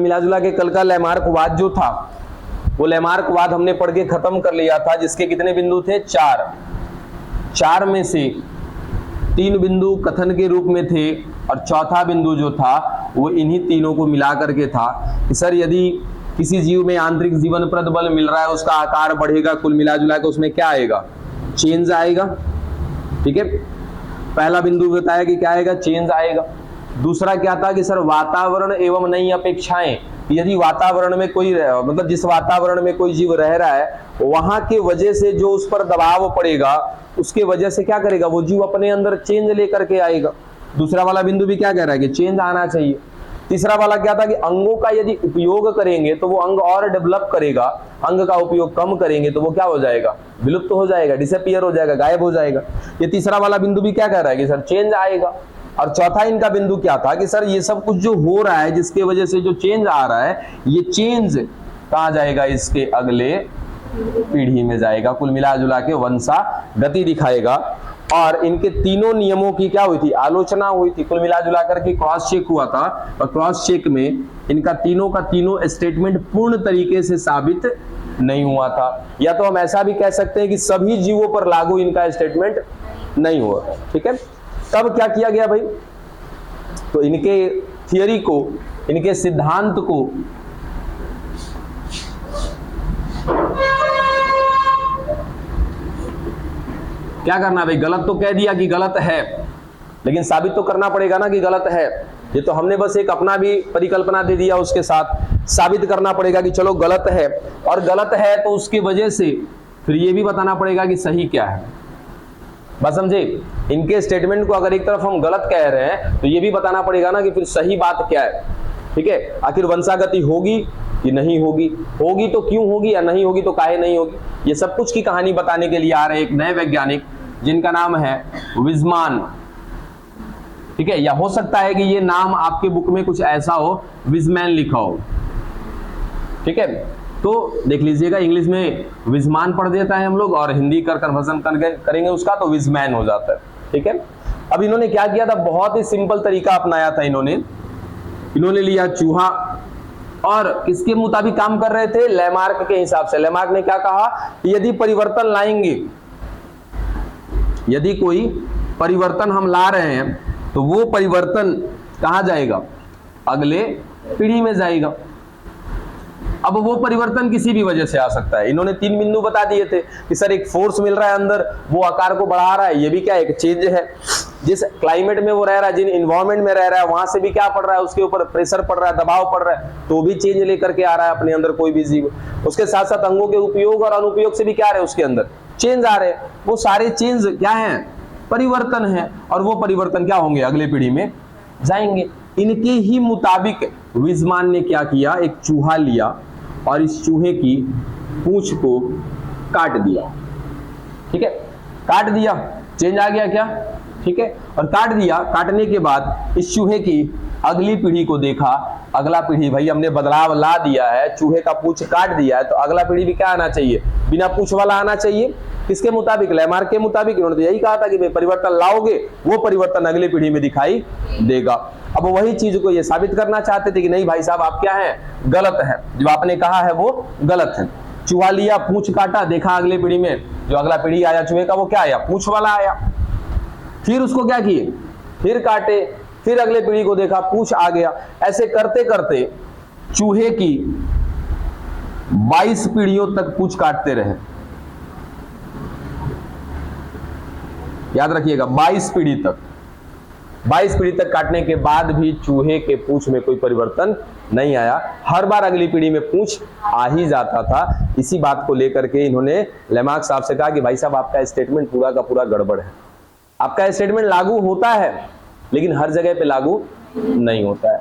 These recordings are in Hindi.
मिला जुला के कल का लैमार्कवाद जो था वो लैमार्कवाद हमने पढ़ के खत्म कर लिया था, जिसके कितने बिंदु थे? 4 में से 3 बिंदु कथन के रूप में थे और चौथा बिंदु जो था वो इन्हीं तीनों को मिला करके था कि सर यदि किसी जीव में आंतरिक जीवनप्रद बल मिल रहा है, उसका आकार बढ़ेगा, कुल मिला जुला के उसमें क्या आएगा? चेंज आएगा। ठीक है, पहला बिंदु बताया कि क्या आएगा? चेंज आएगा। दूसरा क्या था कि सर वातावरण एवं नई अपेक्षाएं, यदि वातावरण में कोई मतलब जिस वातावरण में कोई जीव रह रहा है वहां के वजह से जो उस पर दबाव पड़ेगा उसके वजह से क्या करेगा? वो जीव अपने अंदर चेंज लेकर के आएगा। दूसरा वाला बिंदु भी क्या कह रहा है कि चेंज आना चाहिए। तीसरा वाला क्या था कि अंगों का यदि उपयोग करेंगे तो वो अंग और डेवलप करेगा, अंग का उपयोग कम करेंगे तो वो क्या हो जाएगा? विलुप्त हो जाएगा, डिसअपीयर हो जाएगा, गायब हो जाएगा। ये तीसरा वाला बिंदु भी क्या कह रहा है कि सर चेंज आएगा। और चौथा इनका बिंदु क्या था कि सर ये सब कुछ जो हो रहा है जिसके वजह से जो चेंज आ रहा है, ये चेंज कहाँ जाएगा? इसके अगले पीढ़ी में जाएगा, कुल मिला जुला के वंशा गति दिखाएगा। और इनके तीनों नियमों की क्या हुई थी? आलोचना हुई थी, कुल मिला जुला करके क्रॉस चेक हुआ था और क्रॉस चेक में इनका तीनों का तीनों स्टेटमेंट पूर्ण तरीके से साबित नहीं हुआ था। या तो हम ऐसा भी कह सकते हैं कि सभी जीवों पर लागू इनका स्टेटमेंट नहीं हुआ। ठीक है, तब क्या किया गया भाई? तो इनके थियरी को, इनके सिद्धांत को क्या करना भाई? गलत तो कह दिया कि गलत है, लेकिन साबित तो करना पड़ेगा ना कि गलत है। ये तो हमने बस एक अपना भी परिकल्पना दे दिया, उसके साथ साबित करना पड़ेगा कि चलो गलत है। और गलत है तो उसकी वजह से फिर ये भी बताना पड़ेगा कि सही क्या है। बस समझे? इनके स्टेटमेंट को अगर एक तरफ हम गलत कह रहे हैं तो ये भी बताना पड़ेगा ना कि फिर सही बात क्या है। ठीक है, आखिर वंशागति होगी कि नहीं होगी, होगी तो क्यों होगी, या नहीं होगी तो काहे नहीं होगी। ये सब कुछ की कहानी बताने के लिए आ रहे एक नए वैज्ञानिक जिनका नाम है विज़मान। ठीक है, या हो सकता है कि ये नाम आपके बुक में कुछ ऐसा हो, विज़मैन लिखा हो। ठीक है, तो देख लीजिएगा, इंग्लिश में विज़मान पढ़ देता है हम लोग और हिंदी कर कन्वर्जन करेंगे उसका तो विज़मैन हो जाता है। ठीक है, अब इन्होंने क्या किया था? बहुत ही सिंपल तरीका अपनाया था इन्होंने लिया चूहा और किसके मुताबिक काम कर रहे थे? लैमार्क के हिसाब से। लैमार्क ने क्या कहा? यदि परिवर्तन लाएंगे, यदि कोई परिवर्तन हम ला रहे हैं तो वो परिवर्तन कहां जाएगा? अगले पीढ़ी में जाएगा। अब वो परिवर्तन किसी भी वजह से आ सकता है। इन्होंने 3 बिंदु बता दिए थे कि सर एक फोर्स मिल रहा है अंदर, वो आकार को बढ़ा रहा है, ये भी क्या एक चेंज है। जिस क्लाइमेट में वो रह रहा है, जिन इन्वायरमेंट में रह रहा है, वहां से भी क्या पड़ रहा है? उसके ऊपर प्रेशर पड़ रहा है, दबाव पड़ रहा है, तो भी चेंज लेकर के आ रहा है अपने अंदर कोई भी जीव। उसके साथ साथ अंगों के उपयोग और अनुपयोग से भी क्या आ रहे हैं? उसके अंदर चेंज आ रहे हैं। वो सारे चेंज क्या है? परिवर्तन है। और वो परिवर्तन क्या होंगे? अगले पीढ़ी में जाएंगे। इनके ही मुताबिक विज़मान ने क्या किया? एक चूहा लिया और इस चूहे की पूंछ को काट दिया। ठीक है, काट दिया, चेंज आ गया क्या? ठीक है, और काट दिया। काटने के बाद इस चूहे की अगली पीढ़ी को देखा। अगला पीढ़ी, भाई हमने बदलाव ला दिया है, चूहे का पूंछ काट दिया है, तो अगला पीढ़ी भी क्या आना चाहिए? बिना पूंछ वाला आना चाहिए। किसके मुताबिक? लैमार्क के मुताबिक। उन्होंने तो यही कहा था कि भाई परिवर्तन लाओगे, वो परिवर्तन अगली पीढ़ी में दिखाई देगा। अब वही चीज को ये साबित करना चाहते थे कि नहीं भाई साहब आप क्या है? गलत है, जो आपने कहा है वो गलत है। चूहा लिया, पूंछ काटा, देखा अगली पीढ़ी में जो अगला पीढ़ी आया चूहे का वो क्या आया? पूंछ वाला आया। फिर उसको क्या किए? फिर काटे, फिर अगले पीढ़ी को देखा, पूंछ आ गया। ऐसे करते करते चूहे की 22 पीढ़ियों तक पूंछ काटते रहे। याद रखिएगा, 22 पीढ़ी तक। 22 पीढ़ी तक काटने के बाद भी चूहे के पूंछ में कोई परिवर्तन नहीं आया। हर बार अगली पीढ़ी में पूंछ आ ही जाता था। इसी बात को लेकर के इन्होंने लैमार्क साहब से कहा कि भाई साहब आपका स्टेटमेंट पूरा का पूरा गड़बड़ है। आपका स्टेटमेंट लागू होता है लेकिन हर जगह पे लागू नहीं होता है।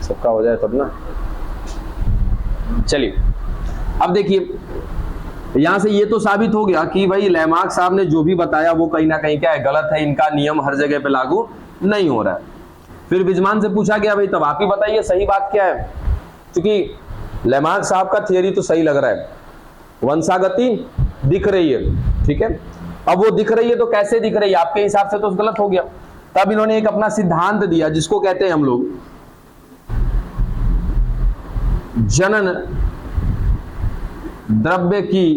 सबका हो जाए तब ना। चलिए अब देखिए, यहां से ये तो साबित हो गया कि भाई लैमार्क साहब ने जो भी बताया वो कहीं ना कहीं क्या है? गलत है। इनका नियम हर जगह पे लागू नहीं हो रहा है। फिर विज़मान से पूछा गया भाई तब आप ही बताइए सही बात क्या है, क्योंकि लैमार्क साहब का थियरी तो सही लग रहा है, वंशागति दिख रही है। ठीक है, अब वो दिख रही है तो कैसे दिख रही है? आपके हिसाब से तो गलत हो गया। तब इन्होंने एक अपना सिद्धांत दिया जिसको कहते हैं हम लोग जनन द्रव्य की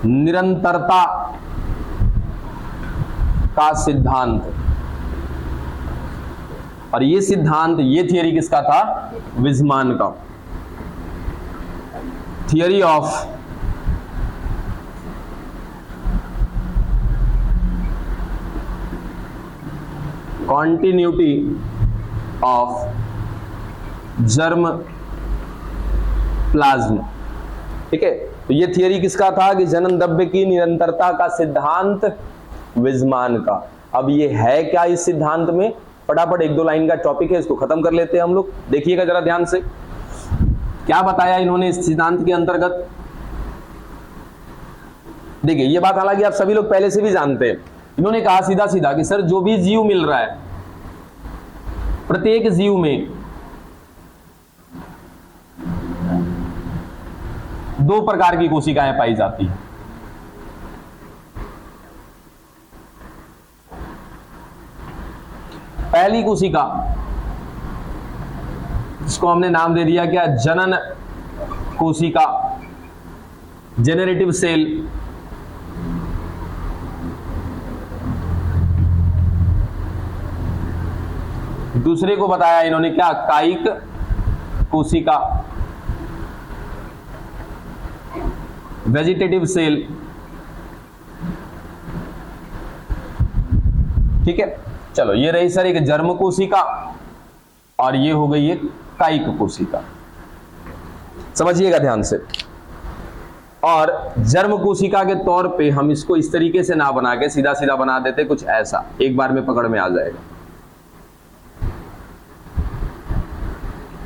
निरंतरता का सिद्धांत। और ये सिद्धांत, ये थियरी किसका था? विज़मान का। Theory of continuity of germ plasm. ठीक है, तो ये थियरी किसका था कि जनन द्रव्य की निरंतरता का सिद्धांत विज़मान का। अब ये है क्या इस सिद्धांत में? फटाफट एक दो लाइन का टॉपिक है, इसको खत्म कर लेते हैं हम लोग। देखिएगा जरा ध्यान से, क्या बताया इन्होंने इस सिद्धांत के अंतर्गत। देखिए ये बात हालांकि आप सभी लोग पहले से भी जानते हैं। इन्होंने कहा सीधा सीधा कि सर जो भी जीव मिल रहा है, प्रत्येक जीव में दो प्रकार की कोशिकाएं पाई जाती हैं। पहली कोशिका, इसको हमने नाम दे दिया क्या? जनन कोशिका, जेनरेटिव सेल। दूसरे को बताया इन्होंने क्या? कायिक कोशिका, वेजिटेटिव सेल। ठीक है, चलो ये रही सर एक जर्म कोशिका और ये हो गई एक कायिक कोशिका। समझिएगा ध्यान से। और जर्म कोशिका के तौर पे हम इसको इस तरीके से ना बना के सीधा सीधा बना देते, कुछ ऐसा, एक बार में पकड़ में आ जाएगा।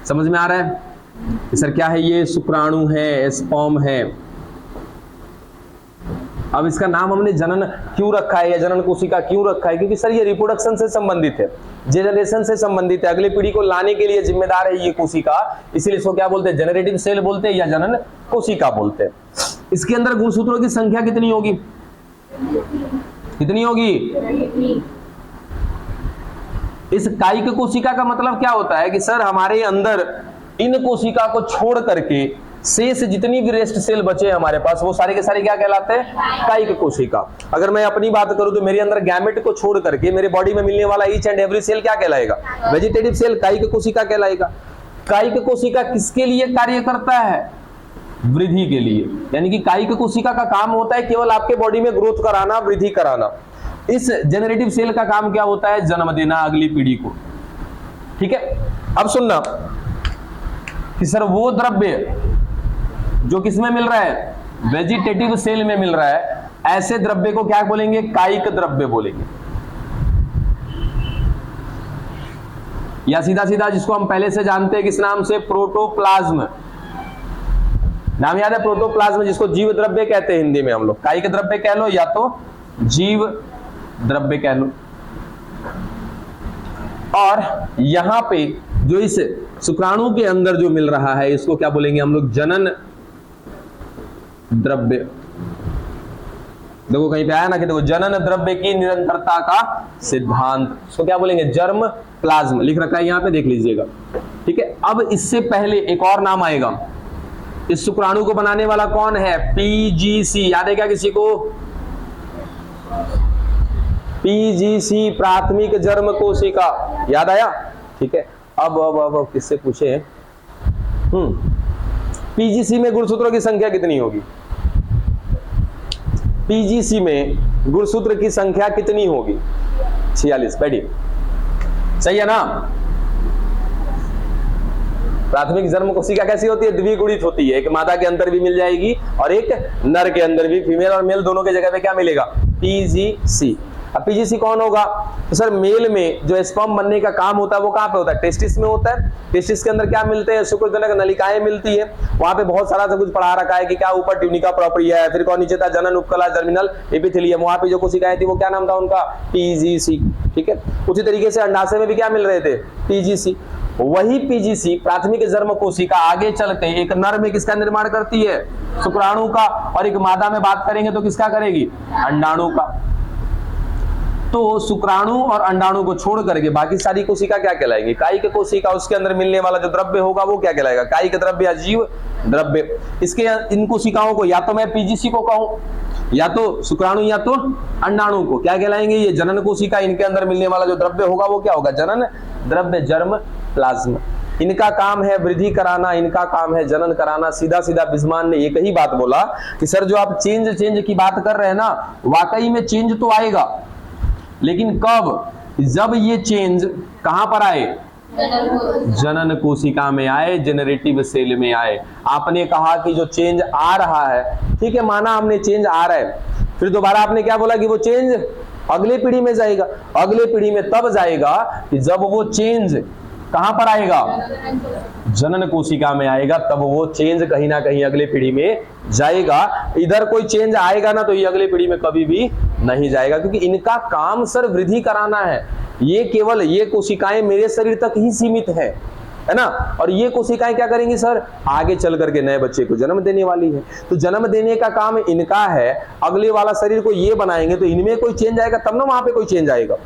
समझ में आ रहा है सर? क्या है ये? शुक्राणु है, स्पर्म है। अब इसका नाम हमने जनन क्यों रखा है या जनन कोशिका क्यों रखा है? क्योंकि सर ये रिप्रोडक्शन से संबंधित है, जेनरेशन से संबंधित है, अगली पीढ़ी को लाने के लिए जिम्मेदार है ये कोशिका। इसीलिए इसको क्या बोलते हैं? जेनरेटिव सेल बोलते हैं या जनन कोशिका बोलते हैं। इसके अंदर गुणसूत्रों की संख्या कितनी होगी? कितनी होगी? इस कायिक कोशिका का मतलब क्या होता है कि सर हमारे अंदर इन कोशिका को छोड़ करके शेष जितनी भी रेस्ट सेल बचे हमारे पास, वो सारे के सारे क्या कहलाते हैं? कायिक कोशिका। अगर मैं अपनी बात करूं तो मेरे अंदर गैमेट को छोड़ करके मेरे बॉडी में मिलने वाला ईच एंड एवरी सेल क्या कहलाएगा? वेजिटेटिव सेल, कायिक कोशिका कहलाएगा। कायिक कोशिका किसके लिए कार्य करता है? वृद्धि के लिए। यानी कि कायिक कोशिका का काम होता है केवल आपके बॉडी में ग्रोथ कराना, वृद्धि कराना। इस जेनरेटिव सेल का काम क्या होता है? जन्म देना अगली पीढ़ी को। ठीक है, अब सुनना कि सर वो द्रव्य जो किसमें मिल रहा है? वेजिटेटिव सेल में मिल रहा है, ऐसे द्रव्य को क्या बोलेंगे? कायिक द्रव्य बोलेंगे। या सीधा सीधा जिसको हम पहले से जानते हैं किस नाम से? प्रोटोप्लाज्म। नाम याद है? प्रोटोप्लाज्म, जिसको जीव द्रव्य कहते हैं हिंदी में हम लोग। कायिक द्रव्य कह लो या तो जीव द्रव्य कह लो। और यहां पे जो इस शुक्राणु के अंदर जो मिल रहा है, इसको क्या बोलेंगे हम लोग? जनन द्रव्य। देखो कहीं पे आया ना कि देखो जनन द्रव्य की निरंतरता का सिद्धांत, इसको क्या बोलेंगे? Germ plasm. लिख रखा है यहां पे, देख लीजिएगा। ठीक है, अब इससे पहले एक और नाम आएगा। इस शुक्राणु को बनाने वाला कौन है? पीजीसी। याद है क्या किसी को? पीजीसी, प्राथमिक जर्म कोशिका। याद आया? ठीक है, अब किससे पूछे? पीजीसी में गुणसूत्रों की संख्या कितनी होगी? पीजीसी में गुणसूत्र की संख्या कितनी होगी? 46। बैठिए, सही है ना? प्राथमिक जर्म कोशिका कैसी होती है? द्विगुणित होती है। एक मादा के अंदर भी मिल जाएगी और एक नर के अंदर भी, फीमेल और मेल दोनों के जगह पे क्या मिलेगा? पीजीसी। अब पीजीसी कौन होगा? तो सर मेल में जो स्पर्म बनने का काम होता है वो कहां पे होता है? टेस्टिस में होता है। टेस्टिस के अंदर क्या मिलते हैं? शुक्रजनक नलिकाएं मिलती है। वहां पे बहुत सारा सब कुछ पढ़ा रखा है कि क्या ऊपर ट्यूनिका प्रोप्रिया है, फिर कौन नीचे था? जनन उपकला, जर्मिनल एपिथेलियम। वहां पे जो कोशिकाएं थी वो क्या नाम था उनका? पीजीसी। ठीक है, उसी तरीके से अंडाशय में भी क्या मिल रहे थे? पीजीसी। वही पीजीसी प्राथमिक जर्म कोशिका आगे चलते एक नर में किसका निर्माण करती है? शुक्राणु का। और एक मादा में बात करेंगे तो किसका करेगी? अंडाणु का। तो शुक्राणु और अंडाणु को छोड़ करके बाकी सारी कोशिका क्या कहलाएंगी? कायिक कोशिका। उसके अंदर मिलने वाला जो द्रव्य होगा वो क्या कहलाएगा? कायिक द्रव्य या जीव द्रव्य। इसके इन कोशिकाओं को या तो मैं पीजीसी को कहूं, या तो शुक्राणु, या तो अंडाणु को क्या कहलाएंगे? ये जनन कोशिका। इनके अंदर मिलने वाला जो द्रव्य होगा वो क्या होगा? जनन द्रव्य, जर्म प्लाज्मा। इनका काम है वृद्धि कराना, इनका काम है जनन कराना। सीधा सीधा बिजमान ने एक ही बात बोला कि सर जो आप चेंज की बात कर रहे हैं ना, वाकई में चेंज तो आएगा, लेकिन कब? जब ये चेंज कहां पर आए? जनन कोशिका में आए, जेनरेटिव सेल में आए। आपने कहा कि जो चेंज आ रहा है, ठीक है, माना हमने चेंज आ रहा है, फिर दोबारा आपने क्या बोला कि वो चेंज अगले पीढ़ी में जाएगा। अगले पीढ़ी में तब जाएगा कि जब वो चेंज कहां पर आएगा? जनन कोशिका में आएगा, तब वो चेंज कहीं ना कहीं अगले पीढ़ी में जाएगा। इधर कोई चेंज आएगा ना तो ये अगले पीढ़ी में कभी भी नहीं जाएगा, क्योंकि इनका काम सर वृद्धि कराना है। ये केवल ये कोशिकाएं मेरे शरीर तक ही सीमित है ना, और ये कोशिकाएं क्या करेंगी सर? आगे चल करके नए बच्चे को जन्म देने वाली है। तो जन्म देने का काम इनका है। अगले वाला शरीर को ये बनाएंगे तो इनमें कोई चेंज आएगा तब ना वहां पे कोई चेंज आएगा।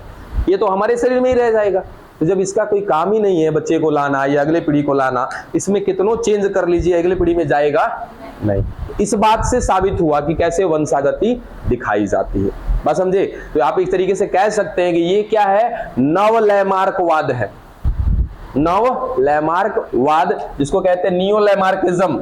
ये तो हमारे शरीर में ही रह जाएगा। तो जब इसका कोई काम ही नहीं है बच्चे को लाना या अगले पीढ़ी को लाना, इसमें कितनों चेंज कर लीजिए अगले पीढ़ी में जाएगा नहीं। इस बात से साबित हुआ कि कैसे वंशागति दिखाई जाती है। बस समझे? तो आप एक तरीके से कह सकते हैं कि ये क्या है? नव लैमार्कवाद है। नव लैमार्कवाद, जिसको कहते हैं नियो लैमार्किज्म।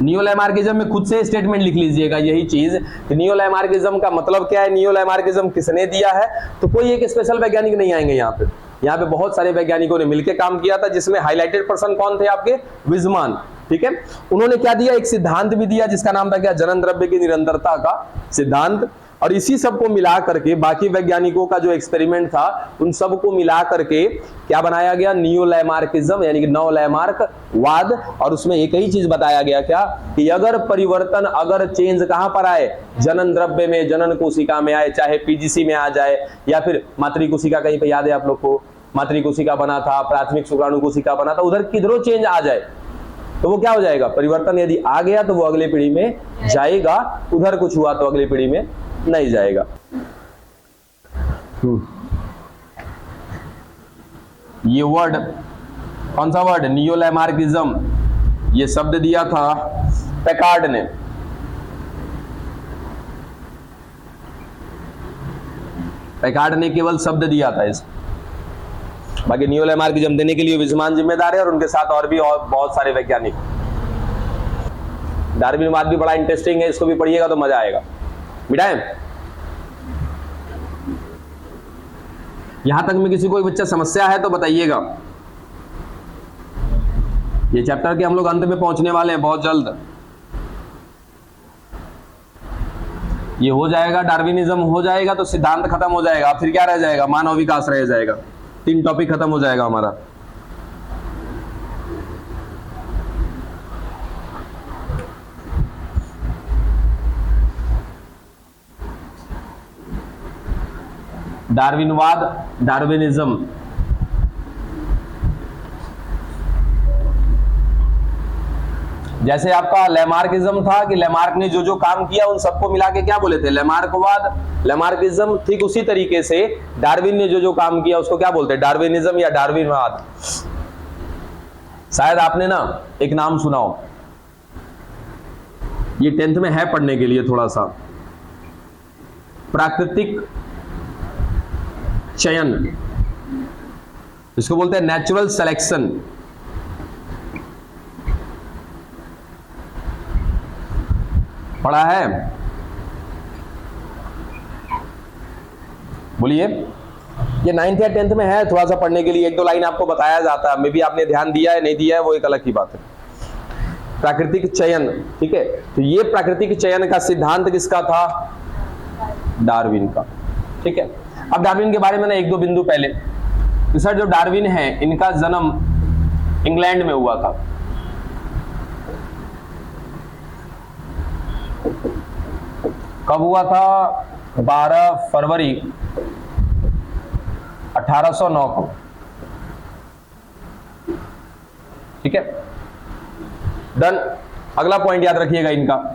नियोलैमार्किज्म में खुद से स्टेटमेंट लिख लीजिएगा यही चीज। नियोलैमार्किज्म का मतलब क्या है? नियोलैमार्किज्म किसने दिया है? तो कोई एक स्पेशल वैज्ञानिक नहीं आएंगे यहाँ पे। यहाँ पे बहुत सारे वैज्ञानिकों ने मिलकर काम किया था, जिसमें हाईलाइटेड पर्सन कौन थे? आपके विजमान। ठीक है, उन्होंने क्या दिया? एक सिद्धांत भी दिया जिसका नाम था क्या? जनन द्रव्य की निरंतरता का सिद्धांत। और इसी सबको मिला करके बाकी वैज्ञानिकों का जो एक्सपेरिमेंट था उन सबको मिला करके क्या बनाया गया? नियोलैमार्किज्म, यानी कि नवलैमार्कवाद। और उसमें एक ही चीज बताया गया क्या? कि अगर परिवर्तन, अगर चेंज कहां पर आए? जनन द्रव्य में, जनन कोशिका में आए, चाहे पीजीसी में आ जाए या फिर मातृ कोशिका, कहीं पे याद है आप लोग को मातृ कोशिका बना था, प्राथमिक शुक्राणु कोशिका बना था, उधर किधरों चेंज आ जाए तो वो क्या हो जाएगा? परिवर्तन यदि आ गया तो वो अगले पीढ़ी में जाएगा, उधर कुछ हुआ तो अगली पीढ़ी में नहीं जाएगा। ये वर्ड कौन सा वर्ड? नियोलैमार्किज्म। ये शब्द दिया था पैकार्ड ने। पैकार्ड ने केवल शब्द दिया था इस, बाकी नियोलैमार्किज्म देने के लिए विजमान जिम्मेदार है और उनके साथ और भी और बहुत सारे वैज्ञानिक। डार्विनवाद भी बड़ा इंटरेस्टिंग है, इसको भी पढ़िएगा तो मजा आएगा। मिटाएं? यहां तक में किसी कोई बच्चा समस्या है तो बताइएगा। ये चैप्टर के हम लोग अंत में पहुंचने वाले हैं बहुत जल्द। ये हो जाएगा, डार्विनिज्म हो जाएगा तो सिद्धांत खत्म हो जाएगा। फिर क्या रह जाएगा? मानव विकास रह जाएगा। 3 टॉपिक खत्म हो जाएगा हमारा। डार्विनवाद, डार्विनिज्म। जैसे आपका लैमार्किज्म था कि लैमार्क ने जो जो काम किया उन सबको मिला के क्या बोले थे? लैमार्कवाद, लैमार्किज्म। ठीक उसी तरीके से डार्विन ने जो जो काम किया उसको क्या बोलते हैं? डार्विनिज्म या डार्विनवाद। शायद आपने ना एक नाम सुना हो, ये 10th में है पढ़ने के लिए थोड़ा सा, प्राकृतिक चयन, इसको बोलते हैं नेचुरल सिलेक्शन। पढ़ा है? बोलिए। ये 9th या 10th में है, थोड़ा सा पढ़ने के लिए 1-2 लाइन आपको बताया जाता है। मे बी आपने ध्यान दिया है नहीं दिया है वो एक अलग की बात है। प्राकृतिक चयन, ठीक है। तो ये प्राकृतिक चयन का सिद्धांत किसका था? डार्विन का। ठीक है, अब डार्विन के बारे में ना 1-2 बिंदु पहले। तो सर जो डार्विन है इनका जन्म इंग्लैंड में हुआ था। कब हुआ था? 12 फरवरी 1809 को। ठीक है, डन। अगला पॉइंट याद रखिएगा इनका,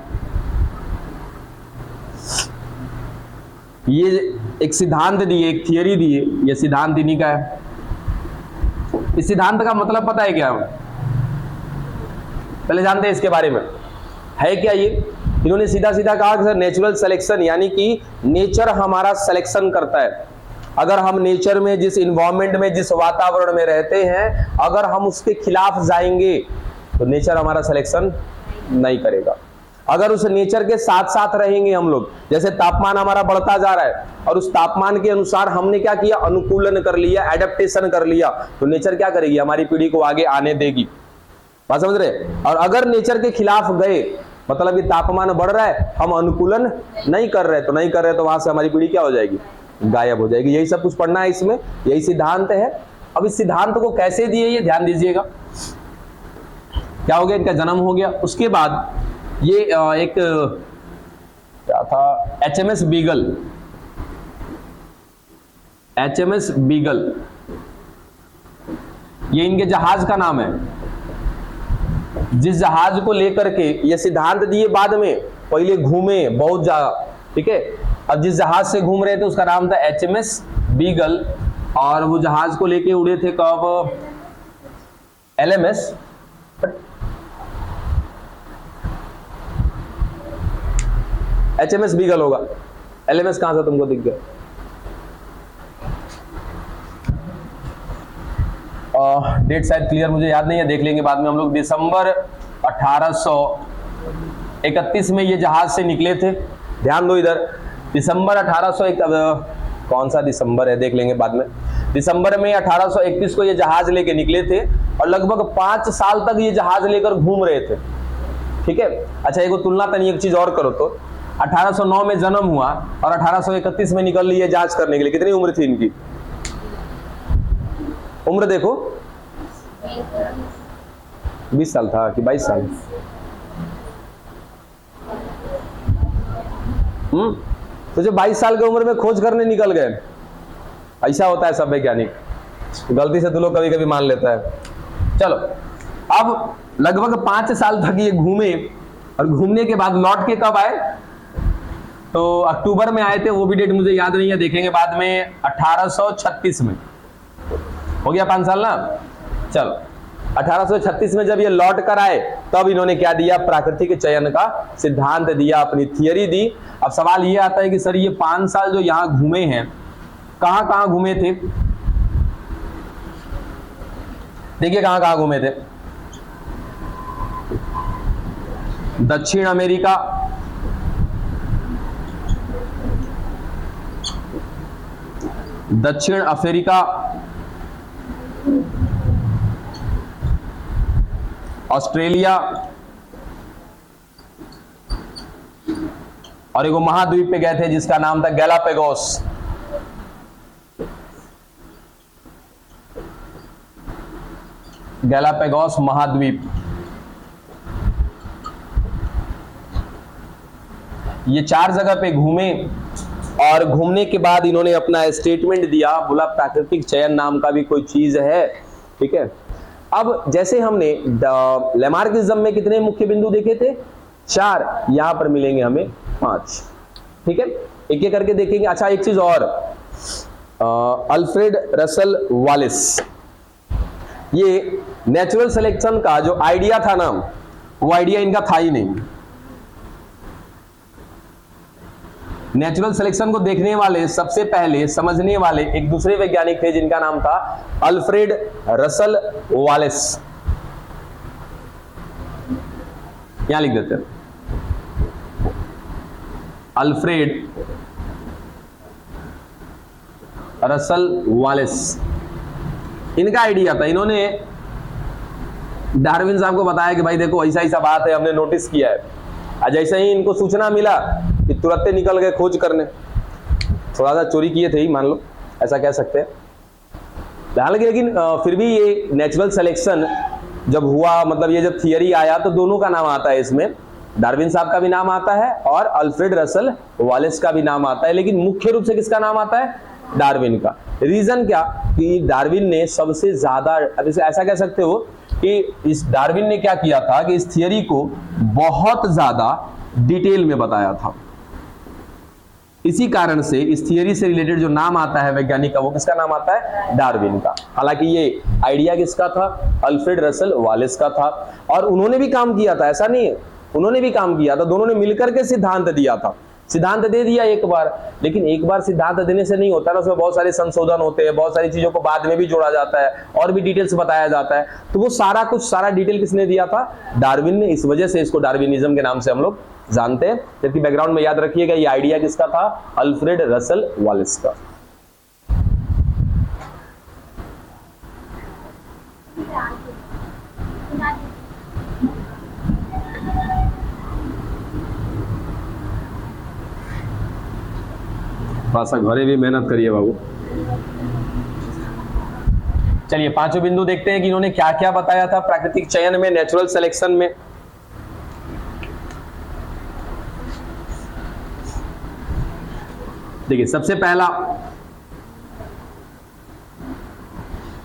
ये एक सिद्धांत दिए, एक थियरी दिए, ये सिद्धांत इन्हीं का है। इस सिद्धांत का मतलब पता है क्या? पहले जानते हैं इसके बारे में, है क्या ये? इन्होंने सीधा सीधा कहा कि सर नेचुरल सिलेक्शन, यानी कि नेचर हमारा सिलेक्शन करता है। अगर हम नेचर में, जिस इन्वायरमेंट में, जिस वातावरण में रहते हैं, अगर हम उसके खिलाफ जाएंगे तो नेचर हमारा सिलेक्शन नहीं करेगा। अगर उस नेचर के साथ साथ रहेंगे हम लोग, जैसे तापमान हमारा बढ़ता जा रहा है और उस तापमान के अनुसार हमने क्या किया, अनुकूलन कर लिया, एडेप्टेशन कर लिया, तो नेचर क्या करेगी, हमारी पीढ़ी को आगे आने देगी। बात समझ रहे? और अगर नेचर के खिलाफ गए, मतलब कि तापमान बढ़ रहा है, हम अनुकूलन नहीं कर रहे, तो वहां से हमारी पीढ़ी क्या हो जाएगी, गायब हो जाएगी। यही सब कुछ पढ़ना है इसमें, यही सिद्धांत है। अब इस सिद्धांत को कैसे दिए, ये ध्यान दीजिएगा। क्या हो गया, इनका जन्म हो गया। उसके बाद ये एक क्या था, HMS बीगल, ये इनके जहाज का नाम है। जिस जहाज को लेकर के ये सिद्धांत दिए, बाद में पहले घूमे बहुत ज्यादा, ठीक है। अब जिस जहाज से घूम रहे थे उसका नाम था HMS बीगल, और वो जहाज को लेके उड़े थे कब, LMS HMS बीगल होगा। LMS कहां से तुमको दिख गया? डेट शायद क्लियर मुझे याद नहीं है, देख लेंगे बाद में हम लोग। दिसंबर 1831 में ये जहाज से निकले थे। ध्यान दो इधर, दिसंबर 1801, कौन सा दिसंबर है देख लेंगे बाद में। दिसंबर में 1831 को ये जहाज लेके निकले थे और लगभग 5 साल तक ये जहाज लेकर घूम रहे थे, ठीक है। अच्छा, एक तुलना तनी एक चीज और करो तो, 1809 में जन्म हुआ और 1831 में निकल लिए जांच करने के लिए। कितनी उम्र थी इनकी? उम्र देखो, 20 साल था कि 22 साल? तो जो 22 साल की उम्र में खोज करने निकल गए, ऐसा होता है सब वैज्ञानिक, गलती से तो लोग कभी कभी मान लेता है। चलो, अब लगभग 5 साल तक ये घूमे और घूमने के बाद लौट के कब आए, तो अक्टूबर में आए थे, वो भी डेट मुझे याद नहीं है, देखेंगे बाद में। 1836 में हो गया 5 साल ना। चलो, 1836 में जब ये लौट कर आए, तब इन्होंने क्या दिया, प्राकृतिक चयन का सिद्धांत दिया, अपनी थियरी दी। अब सवाल ये आता है कि सर ये 5 साल जो यहां घूमे हैं, कहां कहां घूमे थे? देखिए कहां कहां घूमे थे। दक्षिण अमेरिका, दक्षिण अफ्रीका, ऑस्ट्रेलिया, और एक महाद्वीप पे गए थे जिसका नाम था गैलापागोस। गैलापागोस महाद्वीप, ये 4 जगह पे घूमे और घूमने के बाद इन्होंने अपना स्टेटमेंट दिया, बोला प्राकृतिक चयन नाम का भी कोई चीज है, ठीक है। अब जैसे हमने लैमार्किज्म में कितने मुख्य बिंदु देखे थे, 4, यहां पर मिलेंगे हमें 5, ठीक है। एक एक करके देखेंगे। अच्छा, एक चीज और, अल्फ्रेड रसल वालिस, ये नेचुरल सिलेक्शन का जो आइडिया था ना, वो आइडिया इनका था ही नहीं। नेचुरल सिलेक्शन को देखने वाले, सबसे पहले समझने वाले एक दूसरे वैज्ञानिक थे जिनका नाम था अल्फ्रेड रसल वालिस। यहां लिख देते हैं, अल्फ्रेड रसल वालिस, इनका आइडिया था। इन्होंने डार्विन साहब को बताया कि भाई देखो ऐसा ऐसा बात है, हमने नोटिस किया है। जैसे ही इनको सूचना मिला कि तुरंत निकल गए खोज करने, थोड़ा सा चोरी किए थे ही मान लो, ऐसा कह सकते हैं। हालांकि लेकिन फिर भी ये नेचुरल सिलेक्शन जब हुआ, मतलब ये जब थियरी आया, तो दोनों का नाम आता है इसमें, डार्विन साहब का भी नाम आता है और अल्फ्रेड रसल वालिस का भी नाम आता है। लेकिन मुख्य रूप से किसका नाम आता है, डार्विन का। रीजन क्या कि डार्विन ने सबसे ज्यादा, ऐसा कह सकते हो कि इस डार्विन ने क्या किया था कि इस थियरी को बहुत ज्यादा डिटेल में बताया था। इसी कारण से इस थियरी से रिलेटेड जो नाम आता है वैज्ञानिक का, वो किसका नाम आता है? डार्विन का। हालांकि ये आइडिया किसका था? अल्फ्रेड रसल वालेस का था। और उन्होंने भी काम किया था, ऐसा नहीं है, उन्होंने भी काम किया था, दोनों ने मिलकर के सिद्धांत दिया था। सिद्धांत दे दिया एक बार, लेकिन एक बार सिद्धांत देने से नहीं होता ना, उसमें बहुत सारे संशोधन होते हैं, बहुत सारी चीजों को बाद में भी जोड़ा जाता है और भी डिटेल्स बताया जाता है। तो वो सारा डिटेल किसने दिया था? डार्विन ने। इस वजह से इसको डार्विनिज्म के नाम से हम लोग जानते हैं। जबकि बैकग्राउंड में याद रखिएगा, ये आइडिया किसका था? अल्फ्रेड रसल वालेस का। थोड़ा सा घरे भी मेहनत करिए बाबू। चलिए पांचों बिंदु देखते हैं कि इन्होंने क्या क्या बताया था प्राकृतिक चयन में, नेचुरल सिलेक्शन में। देखिए सबसे पहला,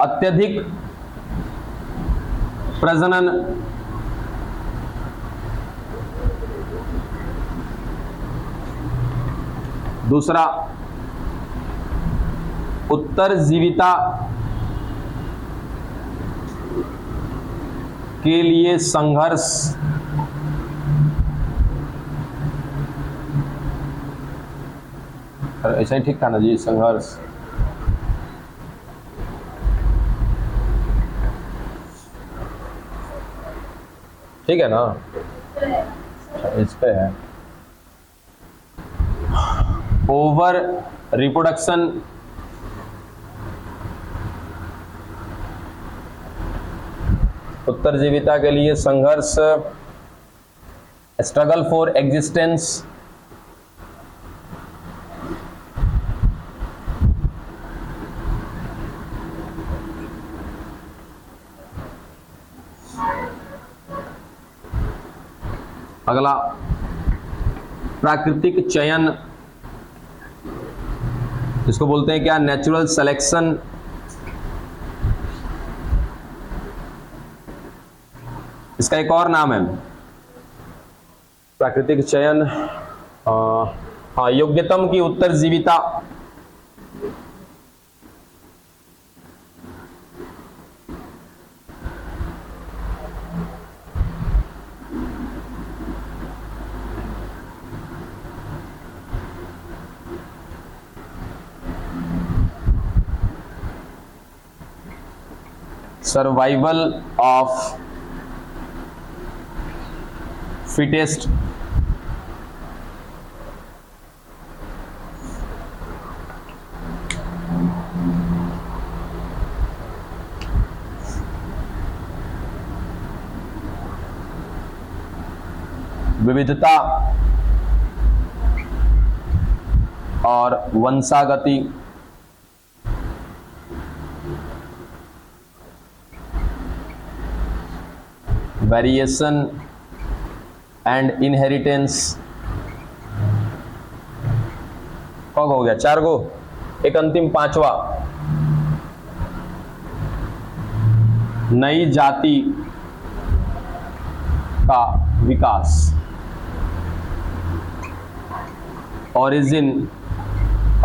अत्यधिक प्रजनन दूसरा, उत्तरजीविता के लिए संघर्ष, ऐसा ही ठीक था ना जी? संघर्ष, ठीक है ना? इस पे है ओवर रिप्रोडक्शन, उत्तरजीविता के लिए संघर्ष, स्ट्रगल फॉर एग्जिस्टेंस, अगला प्राकृतिक चयन, इसको बोलते हैं क्या? Natural selection. इसका एक और नाम है प्राकृतिक चयन, हाँ, योग्यतम की उत्तरजीविता। सर्वाइवल ऑफ फिटेस्ट, विविधता और वंशागति, वेरिएशन एंड इनहेरिटेंस। कौन हो गया? 4 गो। एक अंतिम पांचवा, नई जाति का विकास, ओरिजिन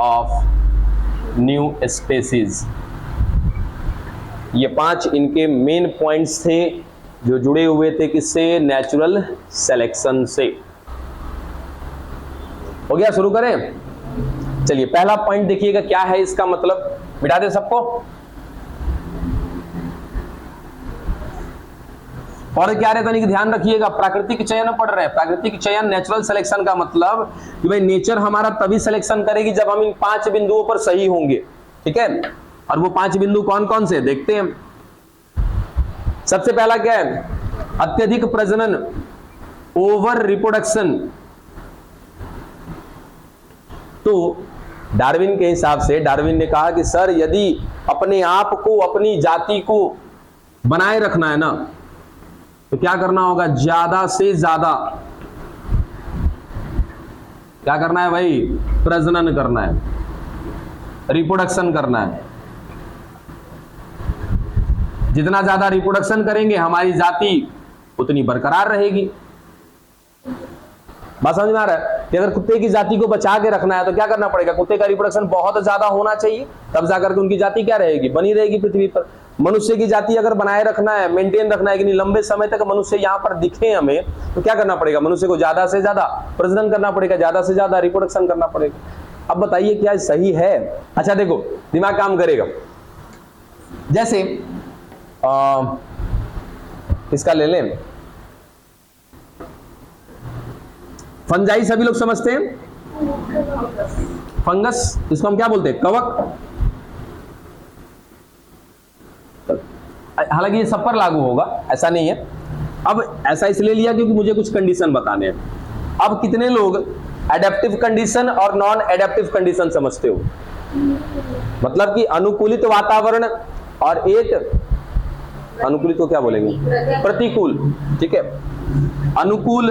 ऑफ न्यू स्पेसीज। ये 5 इनके मेन पॉइंट्स थे जो जुड़े हुए थे किससे? नेचुरल सिलेक्शन से। हो गया? शुरू करें। चलिए पहला पॉइंट देखिएगा क्या है इसका मतलब, मिटा दे सबको। और क्या रहता नहीं, ध्यान रखिएगा, प्राकृतिक चयन पढ़ रहे हैं। प्राकृतिक चयन, नेचुरल सिलेक्शन का मतलब कि भाई नेचर हमारा तभी सिलेक्शन करेगी जब हम इन 5 बिंदुओं पर सही होंगे, ठीक है? और वो 5 बिंदु कौन कौन से देखते हैं। सबसे पहला क्या है? अत्यधिक प्रजनन, ओवर रिप्रोडक्शन। तो डार्विन के हिसाब से, डार्विन ने कहा कि सर यदि अपने आप को, अपनी जाति को बनाए रखना है ना, तो क्या करना होगा? ज्यादा से ज्यादा क्या करना है भाई? प्रजनन करना है, रिप्रोडक्शन करना है। जितना ज्यादा रिप्रोडक्शन करेंगे हमारी जाति उतनी बरकरार रहेगी। बात समझ में आ रहा है कि अगर कुत्ते की जाति को बचा के रखना है तो क्या करना पड़ेगा, कुत्ते का रिप्रोडक्शन बहुत ज्यादा होना चाहिए, तब जाकर के उनकी जाति क्या रहेगी, बनी रहेगी पृथ्वी पर। मनुष्य की जाति अगर बनाए रखना है, मेंटेन रखना है कि नहीं, लंबे समय तक मनुष्य यहाँ पर दिखे हमें, तो क्या करना पड़ेगा, मनुष्य को ज्यादा से ज्यादा प्रजनन करना पड़ेगा, ज्यादा से ज्यादा रिप्रोडक्शन करना पड़ेगा। अब बताइए क्या सही है? अच्छा देखो, दिमाग काम करेगा। जैसे इसका ले लें, फंजाई सभी लोग समझते हैं, फंगस, इसको हम क्या बोलते हैं, कवक। हालांकि ये सब पर लागू होगा, ऐसा नहीं है। अब ऐसा इसलिए लिया क्योंकि मुझे कुछ कंडीशन बताने हैं। अब कितने लोग एडेप्टिव कंडीशन और नॉन एडेप्टिव कंडीशन समझते हो? मतलब कि अनुकूलित वातावरण और एक अनुकूलित को क्या बोलेंगे, प्रतिकूल, ठीक है, अनुकूल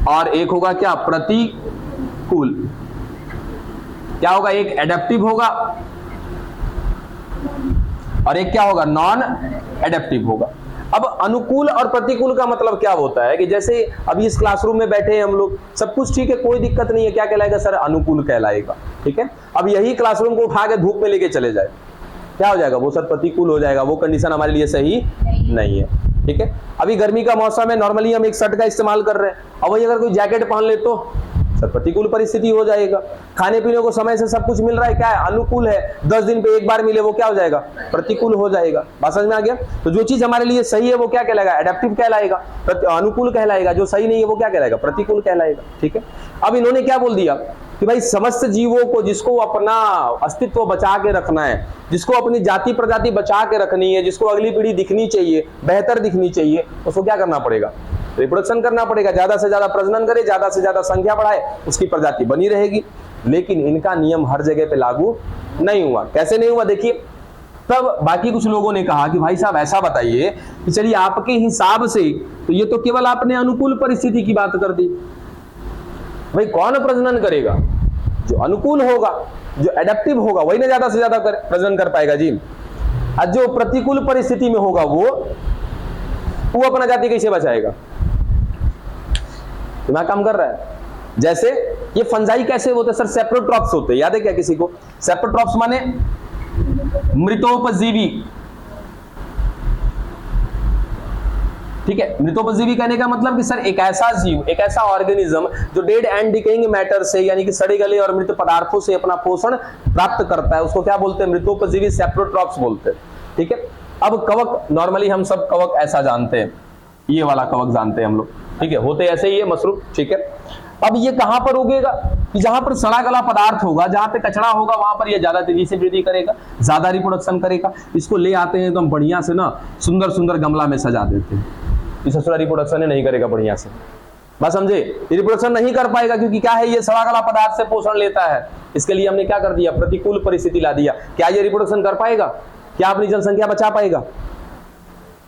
और एक होगा क्या, प्रतिकूल। क्या होगा, एक एडेप्टिव होगा और एक क्या होगा, नॉन एडेप्टिव होगा। अब अनुकूल और प्रतिकूल का मतलब क्या होता है कि जैसे अभी इस क्लासरूम में बैठे हैं हम लोग, सब कुछ ठीक है, कोई दिक्कत नहीं है, क्या कहलाएगा सर, अनुकूल कहलाएगा, ठीक है। अब यही क्लासरूम को उठा के धूप में लेके चले जाए, क्या हो जाएगा, वो सर प्रतिकूल हो जाएगा, वो कंडीशन हमारे लिए सही नहीं है, ठीक है। अभी गर्मी का मौसम है, नॉर्मली हम एक शर्ट का इस्तेमाल कर रहे हैं, अब वही अगर कोई जैकेट पहन ले तो सर प्रतिकूल परिस्थिति हो जाएगा। खाने पीने को समय से सब कुछ मिल रहा है, क्या है, अनुकूल है, 10 दिन पे एक बार मिले, वो क्या हो जाएगा, प्रतिकूल हो जाएगा। बात समझ में आ गया? तो जो चीज हमारे लिए सही है वो क्या कहलाएगा, एडेप्टिव कहलाएगा, अनुकूल कहलाएगा, जो सही नहीं है वो क्या कहलाएगा, प्रतिकूल कहलाएगा, ठीक है। अब इन्होंने क्या बोल दिया कि भाई समस्त जीवों को, जिसको अपना अस्तित्व बचा के रखना है, जिसको अपनी जाति प्रजाति बचा के रखनी है, जिसको अगली पीढ़ी दिखनी चाहिए, बेहतर दिखनी चाहिए, उसको क्या करना पड़ेगा, रिप्रोडक्शन करना पड़ेगा, ज्यादा से ज्यादा प्रजनन करे, ज्यादा से ज्यादा संख्या बढ़ाए, उसकी प्रजाति बनी रहेगी। लेकिन इनका नियम हर जगह पे लागू नहीं हुआ। कैसे नहीं हुआ, देखिए। तब बाकी कुछ लोगों ने कहा कि भाई साहब ऐसा बताइए कि चलिए आपके हिसाब से तो ये तो केवल आपने अनुकूल परिस्थिति की बात कर दी, भाई कौन प्रजनन करेगा, जो अनुकूल होगा, जो एडेप्टिव होगा वही ना ज्यादा से ज्यादा प्रजनन कर पाएगा जी। और जो प्रतिकूल परिस्थिति में होगा वो अपना जाति कैसे बचाएगा? दिमाग काम कर रहा है। जैसे ये फंजाई कैसे होते हैं सर, सेप्रोट्रॉप्स होते हैं, याद है क्या किसी को? सेप्रोट्रॉप्स माने मृतोपजीवी, ठीक है। मृतोपजीवी कहने का मतलब कि सर एक ऐसा जीव, एक ऐसा ऑर्गेनिज्म जो डेड एंड डिकेइंग मैटर से, यानी कि सड़े गले और मृत पदार्थों से अपना पोषण प्राप्त करता है, उसको क्या बोलते हैं, मृतोपजीवी, सेप्रोट्रॉप्स बोलते हैं, ठीक है। अब कवक, नॉर्मली हम सब कवक ऐसा जानते हैं, ये वाला कवक जानते हैं हम लोग, ठीक है, होते ऐसे ही है, मशरूम, ठीक है। अब ये कहां पर उगेगा, कि जहां पर सड़ा गला पदार्थ होगा, जहां पे कचरा होगा, वहां पर ये ज्यादा तेजी से वृद्धि करेगा, ज्यादा रिप्रोडक्शन करेगा। इसको ले आते हैं तो हम बढ़िया से ना सुंदर सुंदर गमला में सजा देते हैं, इस ससुरा रिप्रोडक्शन नहीं करेगा बढ़िया से, बस समझे, रिप्रोडक्शन नहीं कर पाएगा क्योंकि क्या है, ये सड़ा गला पदार्थ से पोषण लेता है। इसके लिए हमने क्या कर दिया, प्रतिकूल परिस्थिति ला दिया। क्या ये रिप्रोडक्शन कर पाएगा, क्या अपनी जनसंख्या बचा पाएगा?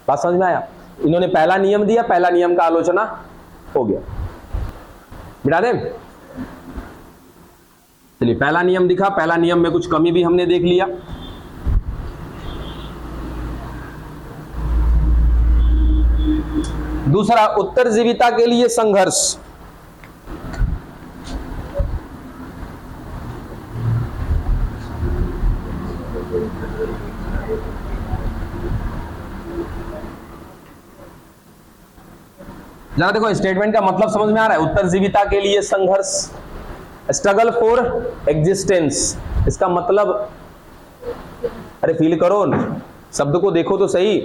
बात समझ में आया? इन्होंने पहला नियम दिया, पहला नियम का आलोचना हो गया, मिटा दें। चलिए पहला नियम दिखा, पहला नियम में कुछ कमी भी हमने देख लिया। दूसरा, उत्तरजीविता के लिए संघर्ष। जरा देखो स्टेटमेंट का मतलब समझ में आ रहा है, उत्तरजीविता के लिए संघर्ष, स्ट्रगल फॉर एग्जिस्टेंस। इसका मतलब, अरे फील करो, शब्द को देखो तो सही।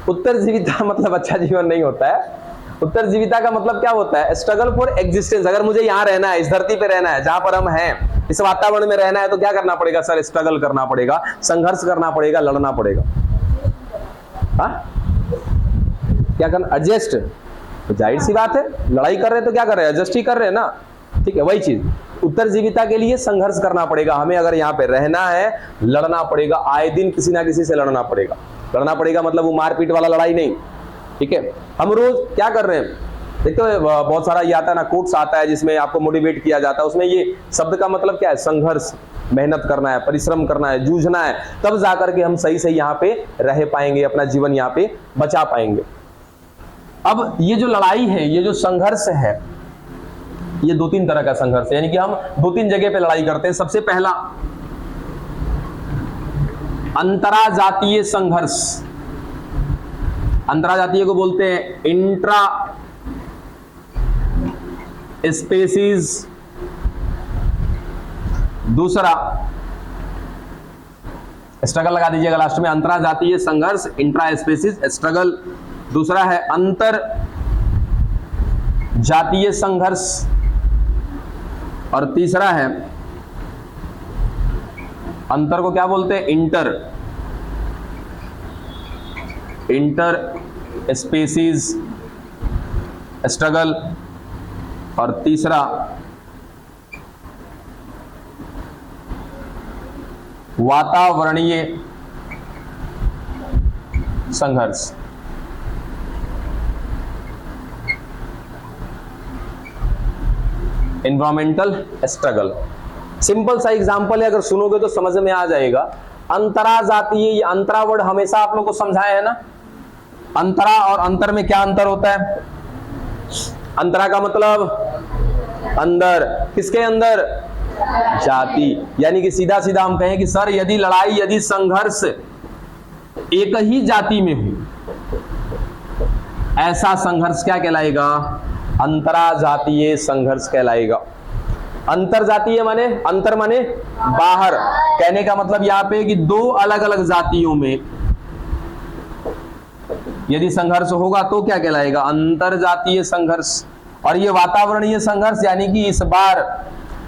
उत्तरजीविता मतलब अच्छा जीवन नहीं होता है। उत्तरजीविता का मतलब क्या होता है, स्ट्रगल फॉर एग्जिस्टेंस। अगर मुझे यहाँ रहना है, इस धरती पे रहना है, जहां पर हम हैं, इस वातावरण में रहना है, तो क्या करना पड़ेगा सर, स्ट्रगल करना पड़ेगा, संघर्ष करना पड़ेगा, लड़ना पड़ेगा। हाँ, क्या करना, एडजस्ट। तो जाहिर सी बात है, लड़ाई कर रहे तो क्या कर रहे हैं, एडजस्ट ही कर रहे हैं ना, ठीक है। वही चीज, उत्तरजीविता के लिए संघर्ष करना पड़ेगा हमें। अगर यहाँ पे रहना है, लड़ना पड़ेगा, आए दिन किसी ना किसी से लड़ना पड़ेगा। लड़ना पड़ेगा मतलब वो मारपीट वाला लड़ाई नहीं, ठीक है। हम रोज क्या कर रहे हैं, देखते हो बहुत सारा ये आता है ना, कोट्स आता है जिसमें आपको मोटिवेट किया जाता है, उसमें ये शब्द का मतलब क्या है, संघर्ष। मेहनत करना है, परिश्रम करना है, जूझना है, तब जाकर के हम सही सही यहाँ पे रह पाएंगे, अपना जीवन यहाँ पे बचा पाएंगे। अब ये जो लड़ाई है, ये जो संघर्ष है, ये दो तीन तरह का संघर्ष है, यानी कि हम दो तीन जगह पे लड़ाई करते हैं। सबसे पहला अंतराजातीय संघर्ष, अंतराजातीय को बोलते हैं इंट्रा स्पेसीज। दूसरा स्ट्रगल लगा दीजिएगा लास्ट में, अंतराजातीय संघर्ष, इंट्रा स्पेसीज स्ट्रगल। दूसरा है अंतर जातीय संघर्ष, और तीसरा है अंतर को क्या बोलते हैं, इंटर स्पेसीज स्ट्रगल, और तीसरा वातावरणीय संघर्ष। Environmental struggle. सिंपल सा एग्जांपल है, अगर सुनोगे तो समझ में आ जाएगा। अंतराजातीय, ये अंतरा वर्ड हमेशा आप लोग को समझाया है ना। अंतरा और अंतर में क्या अंतर होता है? अंतरा का मतलब अंदर, किसके अंदर? जाति। यानी कि सीधा सीधा हम कहें कि सर यदि लड़ाई, यदि संघर्ष एक ही जाति में हो, ऐसा संघर्ष क्या कहलाएगा? अंतराजातीय संघर्ष कहलाएगा। अंतरजातीय माने, अंतर माने बाहर, कहने का मतलब यहाँ पे कि दो अलग अलग जातियों में यदि संघर्ष होगा तो क्या कहलाएगा? अंतरजातीय संघर्ष। और ये वातावरणीय संघर्ष, यानी कि इस बार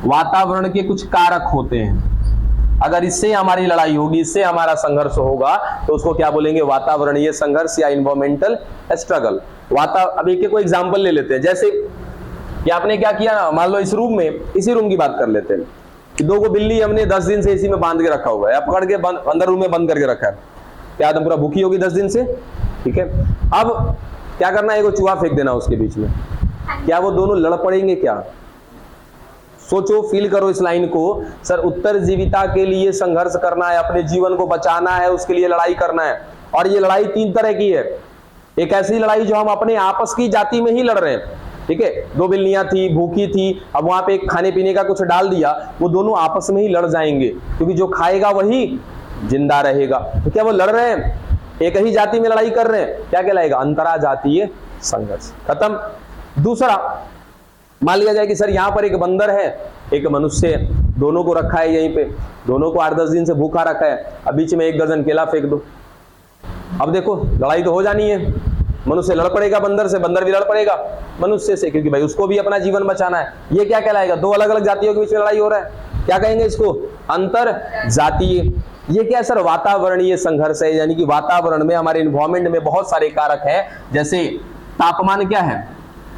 वातावरण के कुछ कारक होते हैं, अगर इससे हमारी लड़ाई होगी, इससे हमारा संघर्ष होगा, तो उसको क्या बोलेंगे? वातावरणीय संघर्ष या एनवायरमेंटल स्ट्रगल। अब एक को एग्जांपल ले लेते हैं। जैसे कि आपने क्या किया ना, मान लो इस रूम में, इसी रूम की बात कर लेते हैं कि दो को बिल्ली हमने 10 दिन से इसी में बांध के रखा हुआ है, पकड़ के अंदर रूम में बंद करके रखा है। क्या आदम पूरा भूखी होगी 10 दिन से? ठीक है, अब क्या करना है? एगो चूहा फेंक देना उसके बीच में। क्या वो दोनों लड़ पड़ेंगे क्या? सोचो, फील करो इस लाइन को। सर उत्तरजीविता के लिए संघर्ष करना है, अपने जीवन को बचाना है, उसके लिए लड़ाई करना है। और ये लड़ाई 3 तरह की है। एक ऐसी लड़ाई जो हम अपने आपस की जाति में ही लड़ रहे हैं, ठीक है, 2 बिल्लियां थी, भूखी थी, अब वहां पे खाने पीने का कुछ डाल दिया, वो दोनों आपस में ही लड़ जाएंगे, क्योंकि जो खाएगा वही जिंदा रहेगा। तो क्या वो लड़ रहे हैं? एक ही जाति में लड़ाई कर रहे हैं, क्या कहलाएगा? अंतराजातीय संघर्ष। खत्म। दूसरा, मान लिया जाए कि सर यहाँ पर एक बंदर है, एक मनुष्य है, दोनों को रखा है यहीं पे, दोनों को 8-10 दिन से भूखा रखा है, अब बीच में 1 दर्जन केला फेंक दो। अब देखो लड़ाई तो हो जानी है, मनुष्य लड़ पड़ेगा बंदर से, बंदर भी लड़ पड़ेगा मनुष्य से, क्योंकि भाई उसको भी अपना जीवन बचाना है। ये क्या कहलाएगा? 2 अलग अलग जातियों के बीच में लड़ाई हो रहा है, क्या कहेंगे इसको? अंतर जातीय। ये क्या है सर? वातावरणीय संघर्ष है, यानी कि वातावरण में, हमारे एनवायरमेंट में बहुत सारे कारक हैं। जैसे तापमान क्या है?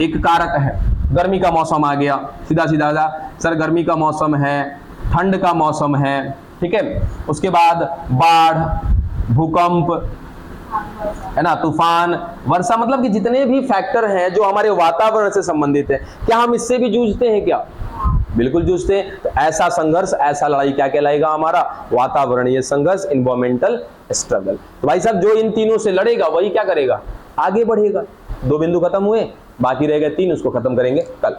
एक कारक है। गर्मी का मौसम आ गया, सीधा सीधा सर गर्मी का मौसम है, ठंड का मौसम है, ठीक है। उसके बाद बाढ़, भूकंप, है ना, तूफान, वर्षा, मतलब कि जितने भी फैक्टर हैं जो हमारे वातावरण से संबंधित है, क्या हम इससे भी जूझते हैं क्या? बिल्कुल जूझते हैं। तो ऐसा संघर्ष, ऐसा लड़ाई क्या कहलाएगा? हमारा वातावरणीय संघर्ष, एनवायरमेंटल स्ट्रगल। तो भाई साहब जो इन तीनों से लड़ेगा वही क्या करेगा? आगे बढ़ेगा। 2 बिंदु खत्म हुए, बाकी रह गए 3, उसको खत्म करेंगे कल।